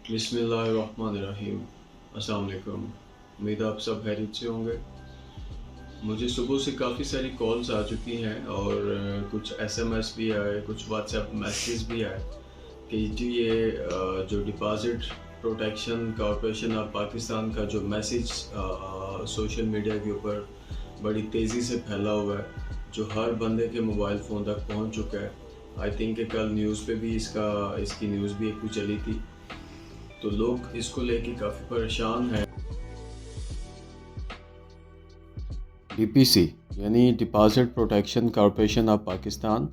बिस्मिल्लाहिर्रहमानिर्रहीम। अस्सलाम वालेकुम। उम्मीद है आप सब खैरियत से होंगे। मुझे सुबह से काफ़ी सारी कॉल्स आ चुकी हैं और कुछ एसएमएस भी आए, कुछ व्हाट्सएप मैसेज भी आए कि जी ये जो deposit protection corporation of Pakistan का जो मैसेज सोशल मीडिया के ऊपर बड़ी तेज़ी से फैला हुआ है, जो हर बंदे के मोबाइल फ़ोन तक पहुंच चुका है। आई थिंक कि कल न्यूज़ पे भी इसकी न्यूज़ भी एक चली थी, तो लोग इसको लेके काफ़ी परेशान हैं। डीपीसी यानी deposit protection corporation of Pakistan,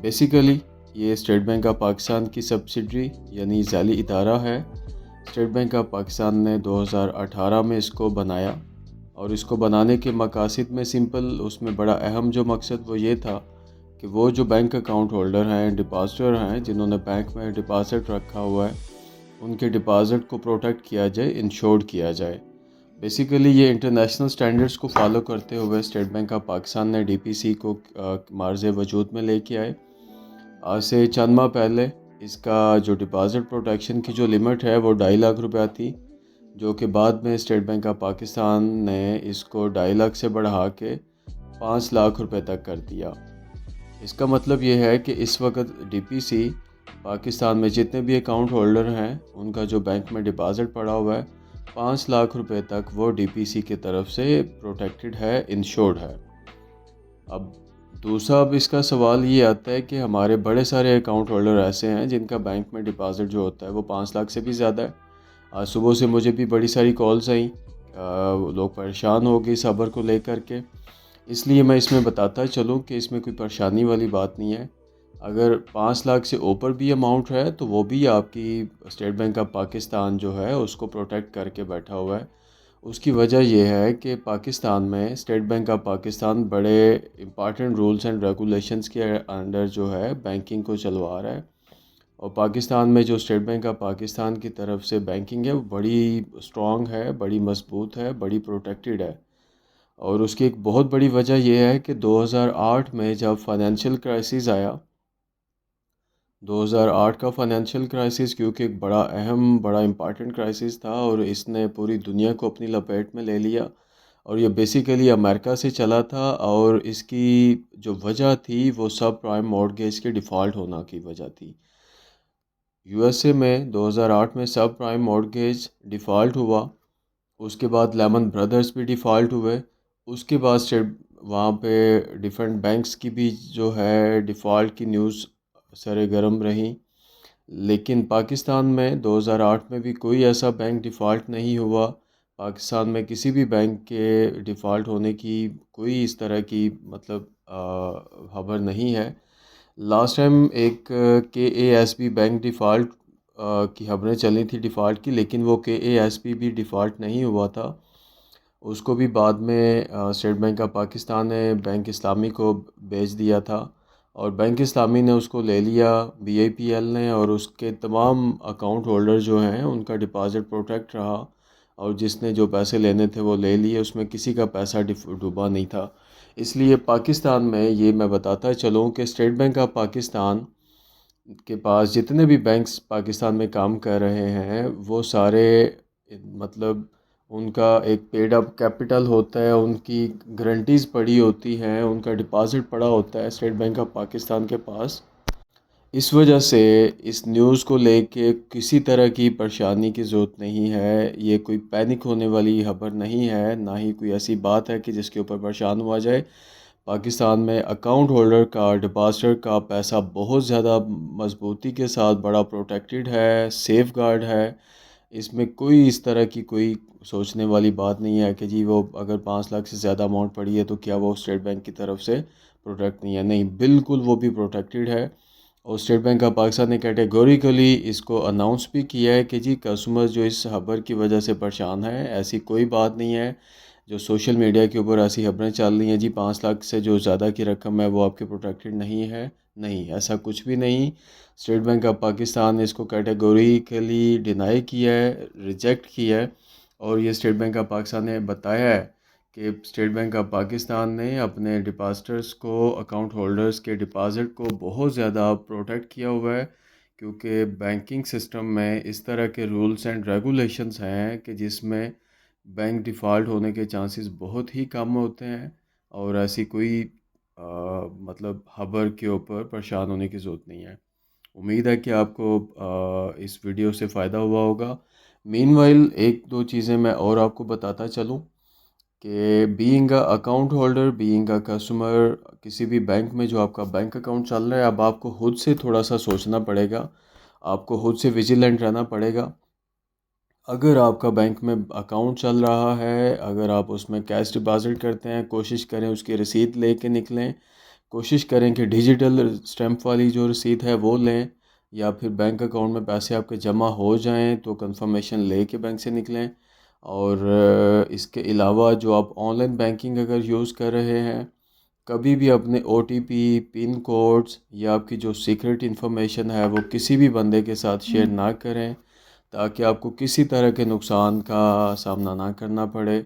basically ये स्टेट बैंक ऑफ पाकिस्तान की सब्सिडरी यानी ज़ैली इदारा है। स्टेट बैंक ऑफ पाकिस्तान ने 2018 में इसको बनाया और इसको बनाने के मकासद में सिंपल, उसमें बड़ा अहम जो मकसद वो ये था कि वो जो बैंक अकाउंट होल्डर हैं, डिपॉजिटर हैं, जिन्होंने बैंक में डिपॉजिट रखा हुआ है, उनके डिपॉजिट को प्रोटेक्ट किया जाए, इंश्योर्ड किया जाए। बेसिकली ये इंटरनेशनल स्टैंडर्ड्स को फॉलो करते हुए स्टेट बैंक ऑफ पाकिस्तान ने डीपीसी को मार्ज़ वजूद में लेके आए। आज से चंद माह पहले इसका जो डिपॉजिट प्रोटेक्शन की जो लिमिट है वो 2.5 लाख रुपया थी, जो कि बाद में स्टेट बैंक ऑफ पाकिस्तान ने इसको 2.5 लाख से बढ़ा के 5 लाख रुपए तक कर दिया। इसका मतलब ये है कि इस वक्त डीपीसी पाकिस्तान में जितने भी अकाउंट होल्डर हैं, उनका जो बैंक में डिपॉजिट पड़ा हुआ है, 5 लाख रुपए तक वो डीपीसी की तरफ से प्रोटेक्टेड है, इंश्योर्ड है। अब दूसरा, अब इसका सवाल ये आता है कि हमारे बड़े सारे अकाउंट होल्डर ऐसे हैं जिनका बैंक में डिपॉजिट जो होता है वो 5 लाख से भी ज़्यादा है। आज सुबह से मुझे भी बड़ी सारी कॉल्स आई, लोग परेशान हो गए सब्र को लेकर के। इसलिए मैं इसमें बताता चलूँ कि इसमें कोई परेशानी वाली बात नहीं है। अगर 5 लाख से ऊपर भी अमाउंट है तो वो भी आपकी स्टेट बैंक ऑफ पाकिस्तान जो है उसको प्रोटेक्ट करके बैठा हुआ है। उसकी वजह यह है कि पाकिस्तान में स्टेट बैंक ऑफ पाकिस्तान बड़े इम्पॉर्टेंट रूल्स एंड रेगुलेशंस के अंडर जो है बैंकिंग को चलवा रहा है। और पाकिस्तान में जो स्टेट बैंक ऑफ पाकिस्तान की तरफ से बैंकिंग है वो बड़ी स्ट्रॉन्ग है, बड़ी मजबूत है, बड़ी प्रोटेक्टेड है। और उसकी एक बहुत बड़ी वजह यह है कि 2008 में जब फाइनेंशियल क्राइसिस आया, 2008 का फाइनेंशियल क्राइसिस क्योंकि एक बड़ा अहम, बड़ा इम्पॉर्टेंट क्राइसिस था और इसने पूरी दुनिया को अपनी लपेट में ले लिया। और ये बेसिकली अमेरिका से चला था और इसकी जो वजह थी वो सब प्राइम मॉर्गेज के डिफ़ॉल्ट होना की वजह थी। यूएसए में 2008 में सब प्राइम मॉर्गेज डिफ़ॉल्ट हुआ, उसके बाद लेमन ब्रदर्स भी डिफ़ॉल्ट हुए, उसके बाद स्टेट वहाँ पे डिफरेंट बैंक्स की भी जो है डिफ़ॉल्ट की न्यूज़ सरगर्म रही। लेकिन पाकिस्तान में 2008 में भी कोई ऐसा बैंक डिफ़ॉल्ट नहीं हुआ। पाकिस्तान में किसी भी बैंक के डिफ़ॉल्ट होने की कोई इस तरह की मतलब खबर नहीं है। लास्ट टाइम एक केएसबी बैंक डिफ़ॉल्ट की खबरें चली थी डिफ़ॉल्ट की, लेकिन वो केएसबी भी डिफ़ॉल्ट नहीं हुआ था। उसको भी बाद में स्टेट बैंक ऑफ पाकिस्तान ने बैंक इस्लामी को भेज दिया था और बैंक इस्लामी ने उसको ले लिया बीआईपीएल ने, और उसके तमाम अकाउंट होल्डर जो हैं उनका डिपॉज़िट प्रोटेक्ट रहा और जिसने जो पैसे लेने थे वो ले लिए, उसमें किसी का पैसा डूबा नहीं था। इसलिए पाकिस्तान में ये मैं बताता चलूँ कि स्टेट बैंक ऑफ पाकिस्तान के पास जितने भी बैंक्स पाकिस्तान में काम कर रहे हैं वो सारे मतलब उनका एक पेड अप कैपिटल होता है, उनकी गारंटीज़ पड़ी होती हैं, उनका डिपॉज़िट पड़ा होता है स्टेट बैंक ऑफ पाकिस्तान के पास। इस वजह से इस न्यूज़ को लेके किसी तरह की परेशानी की ज़रूरत नहीं है। ये कोई पैनिक होने वाली खबर नहीं है, ना ही कोई ऐसी बात है कि जिसके ऊपर परेशान हुआ जाए। पाकिस्तान में अकाउंट होल्डर का, डिपॉजिटर का पैसा बहुत ज़्यादा मजबूती के साथ बड़ा प्रोटेक्टेड है, सेफ़ गार्ड है। इसमें कोई इस तरह की कोई सोचने वाली बात नहीं है कि जी वो अगर 5 लाख से ज़्यादा अमाउंट पड़ी है तो क्या वो स्टेट बैंक की तरफ से प्रोटेक्ट नहीं है। नहीं, बिल्कुल वो भी प्रोटेक्टेड है। और स्टेट बैंक ऑफ पाकिस्तान ने कैटेगोरिकली इसको अनाउंस भी किया है कि जी कस्टमर जो इस खबर की वजह से परेशान है, ऐसी कोई बात नहीं है। जो सोशल मीडिया के ऊपर ऐसी खबरें चल रही हैं जी 5 लाख से जो ज़्यादा की रकम है वो आपके प्रोटेक्टेड नहीं है, नहीं, ऐसा कुछ भी नहीं। स्टेट बैंक ऑफ पाकिस्तान ने इसको कैटेगोरिकली डिनाई किया है, रिजेक्ट किया है। और ये स्टेट बैंक ऑफ पाकिस्तान ने बताया है कि स्टेट बैंक ऑफ पाकिस्तान ने अपने डिपॉजिटर्स को, अकाउंट होल्डर्स के डिपॉज़िट को बहुत ज़्यादा प्रोटेक्ट किया हुआ है। کیونکہ بینکنگ سسٹم میں اس طرح کے رولس اینڈ ریگولیشنس ہیں کہ جس میں بینک ڈیفالٹ ہونے کے چانسز بہت ہی کم ہوتے ہیں، اور ایسی کوئی مطلب خبر کے اوپر پریشان ہونے کی ضرورت نہیں ہے۔ امید ہے کہ آپ کو اس ویڈیو سے فائدہ ہوا ہوگا۔ مین وائل ایک دو چیزیں میں اور آپ کو بتاتا چلوں کہ being a account holder, being a customer کسی بھی بینک میں جو آپ کا بینک اکاؤنٹ چل رہا ہے، اب آپ کو خود سے تھوڑا سا سوچنا پڑے گا، آپ کو خود سے ویجیلنٹ رہنا پڑے گا۔ اگر آپ کا بینک میں اکاؤنٹ چل رہا ہے، اگر آپ اس میں کیش ڈپازٹ کرتے ہیں، کوشش کریں اس کی رسید لے کے نکلیں، کوشش کریں کہ ڈیجیٹل اسٹیمپ والی جو رسید ہے وہ لیں، یا پھر بینک اکاؤنٹ میں پیسے آپ کے جمع ہو جائیں تو کنفرمیشن لے کے بینک سے نکلیں۔ اور اس کے علاوہ جو آپ آن لائن بینکنگ اگر یوز کر رہے ہیں، کبھی بھی اپنے او ٹی پی، پن کوڈز یا آپ کی جو سیکرٹ انفارمیشن ہے وہ کسی بھی بندے کے ساتھ شیئر نہ کریں، تاکہ آپ کو کسی طرح کے نقصان کا سامنا نہ کرنا پڑے۔